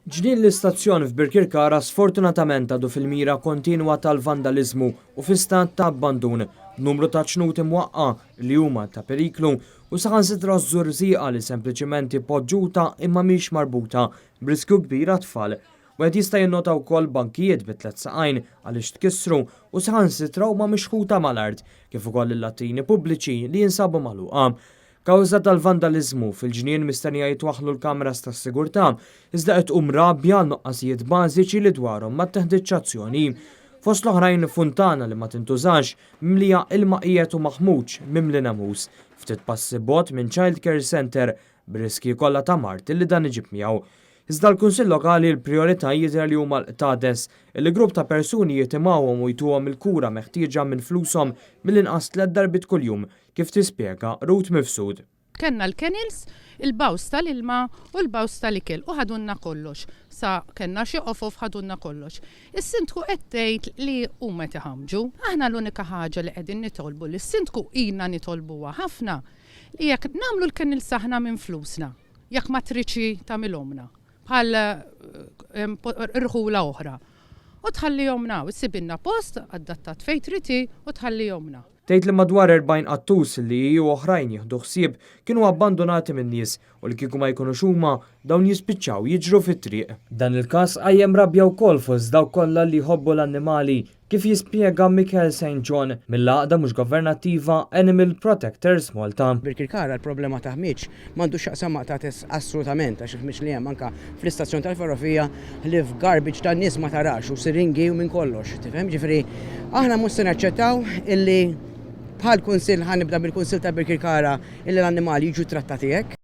Ġnien l-istazzjon f'Birkirkara sfortunatament għadu fil-mira kontinwa tal-vandalizmu u fi stat ta' abbandun, numru ta' ċnuti mwaqqa li huma ta' periklu u saħansitra żurżieqa li sempliċiment poġġuta imma mhix marbuta b'riskju kbir għat-tfal. Wieħed jista' jinnota wkoll bankijiet bit-tliet saqajn għaliex tkissru u saħansitra huma mixħuta mal-art kif ukoll il-lattini pubbliċi li jinsabu magħluqa. Kawża tal-vandalizmu fil-ġnien mistennija jitwaħħlu l-kameras tas-sigurtà iżda qed tqum rabbja nuqqasijiet bażiċi li dwarhom ma teħdiġ azzjoni. Fost l-oħrajn funtana li ma tintużax mimlija il-maqijiet u maħmuġ mimli namus, ftit passi bot minn Child Care Center b'riski kollha ta' mart li dan iġib miegħu. Iżda l-Kunsill Lokali l-priorità jidher li huma l-qtades li grupp ta' persuni jitimgħuhom u jtuhom il-kura meħtieġa minn flushom mill-inqas 3 darbit kuljum kif tispjega Ruth Mifsud. Kenna l-kennels, il-baws tal-ilma u l-baws tal-ikel u ħadunna kollox. Sa kenna xi qofof ħadunna kollox. Is-sindku qed tgħid li huma tiħamġu. Aħna l-unika ħaġa li qegħdin nitolbu li s-sindku ilna nitolbuha ħafna li jekk nagħmlu l-kennels aħna minn flusna, jekk ma triċi tagħmilhomna bħal irħula oħra. U tħallihomna, u ssibinna post adattat fejn triti u tħallihomna. Tgħid li madwar 40 qattus li u oħrajn jieħdu ħsieb kienu abbandonati min-nies u li kieku ma jkunux huma dawn jispiċċaw jiġru fit-triq. Dan il-każ qajjem rabbja wkoll fost dawk kollha li jħobbu l-annimali kif jispjega Michael St. John mill-għaqda mhux governattiva Animal Protectors Malta. Birkirkara l-problema ta' ħmiġ m'għandux x'aqsam maqtates assolutament għax il-ħmiġ li hemm anke fl-istazzjon tal-ferrovija li f'garbage tan-nies ma tarax u siringi u minn kollox. Tifhem ġifieri aħna mhux se naċċettaw illi bħal kunsill ħanibda bil-kunsill ta' Birkirkara illi l-annimali jiġu trattati hekk.